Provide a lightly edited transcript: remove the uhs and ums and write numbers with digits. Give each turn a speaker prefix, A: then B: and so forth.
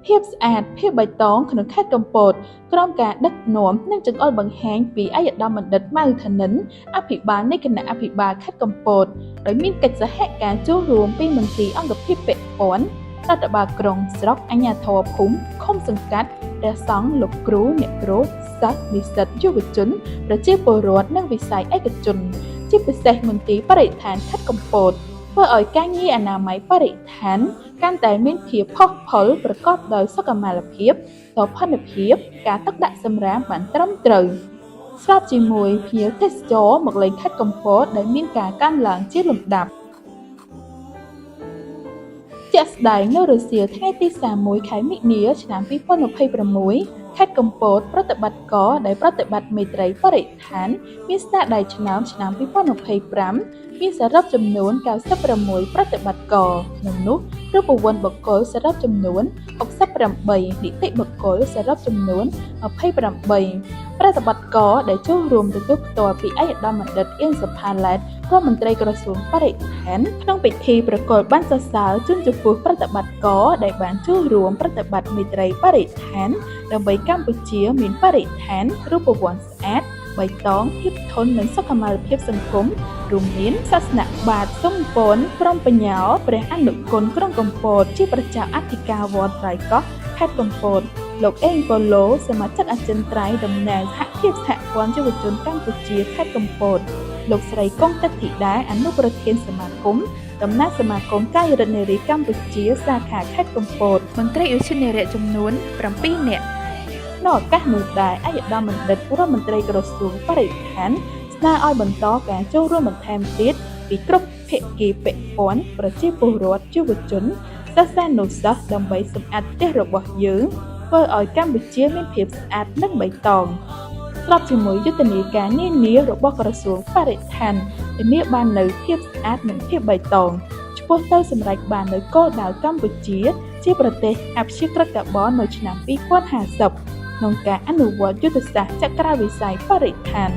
A: ភាពស្អាតភាពបៃតងក្នុងខេត្តកំពតក្រោមការដឹកនាំនិងចង្អុលបង្ហាញពីឯកឧត្តមបណ្ឌិតម៉ៅ ធនិនអភិបាលនៃគណៈអភិបាលខេត្តកំពតដោយមានកិច្ចសហការចូលរួមពីមន្ត្រីអង្គភាពពាក់ព័ន្ធរដ្ឋបាលក្រុងស្រុកអាជ្ញាធរភូមិឃុំសង្កាត់ព្រះសង្ឃលោកគ្រូអ្នកគ្រូសិស្សនិស្សិតយុវជនប្រជាពលរដ្ឋនិងវិស័យឯកជនជាពិសេសមន្ទីរបរិស្ថានខេត្តកំពតធ្វើឲ្យការងារអនាម័យបរិស្ថានកាន់តែមានភាពផុសផុលប្រកបដោយសុខុមាលភាពសោភ័ណភាពការទឹកដាក់សម្រាមបានត្រឹមត្រូវស្របជាមួយភ្ញៀវទេសចរមកលេងខេត្តកំពតដែលមានការកើនឡើងជាលំដាប់ជាក់ស្ដែងនៅរសៀលថ្ងៃទី31ខែមិនិនាឆ្នាំ2026ខេត្តកំពតប្រតិបត្តិការដែលប្រតិបត្តិមេត្រីបរិស្ថានមានស្នាដៃឆ្នាំ2025មានសរុបចំនួន96ប្រតិបត្តិការក្នុងនោះរូបវន្តបុគ្គលសរុបចំនួន68នីតិបុគ្គលសរុបចំនួន28ប្រតិបត្តិការដែលចូលរួមទទួលផ្ទាល់ពីឯកឧត្តមបណ្ឌិតអៀង សុផាឡែតរដ្ឋមន្ត្រីក្រសួងបរិស្ថានក្នុងពិធីប្រគល់ប័ណ្ណសរសើរជូនចំពោះប្រតិបត្តិការដែលបានចូលរួមប្រតិបត្តិមេត្រីបរិស្ថានដើម្បីកម្ពុជាមានបរិស្ថានរូបវន្តស្អាតបៃតងភាពធន់និងសុខុមាលភាពសង្គមរួមមានសាសនបាទសុំពនព្រមបញ្ញោព្រះអនុគុណក្រុងកំពតជាប្រជាអធិការវត្តត្រៃកោះខេត្តកំពតលោកអេងប៉ូឡូសមាជិកអចិន្ត្រៃយ៍តំណាងសហភាពសហព័ន្ធយុវជនកម្ពុជាខេត្តកំពតលោកស្រីកុងតិតធីតាអនុប្រធានសមាគមតំណាងសមាគមកាយរដ្ឋនារីកម្ពុជាសាខាខេត្តកំពតមន្ត្រីឧទ្យានុរៈចំនួន7នាក់នៅឱកាសនោះដែរឯកឧត្តមបណ្ឌិតរដ្ឋមន្ត្រីក្រសួងបរិស្ថានស្នើឲ្យបន្តការចូលរួមបន្ថែមទៀតពីគ្រប់ភាគីពាក់ព័ន្ធប្រជាពលរដ្ឋយុវជនសិស្សានុសិស្សដើម្បីសម្អាតផ្ទះរបស់យើងធ្វើឲ្យកម្ពុជាមានភាពស្អាតនិងបៃតងស្របជាមួយយុទ្ធនាការនានារបស់ក្រសួងបរិស្ថានធានាបាននូវភាពស្អាតនិងភាពបៃតងឆ្ពោះទៅសម្រេចបាននូវគោលដៅកម្ពុជាជាប្រទេសអព្យាក្រឹតកាបូននៅឆ្នាំ2050ក្នុងការអនុវត្តយុទ្ធសាស្ត្រចក្រាវិស័យបរិស្ថាន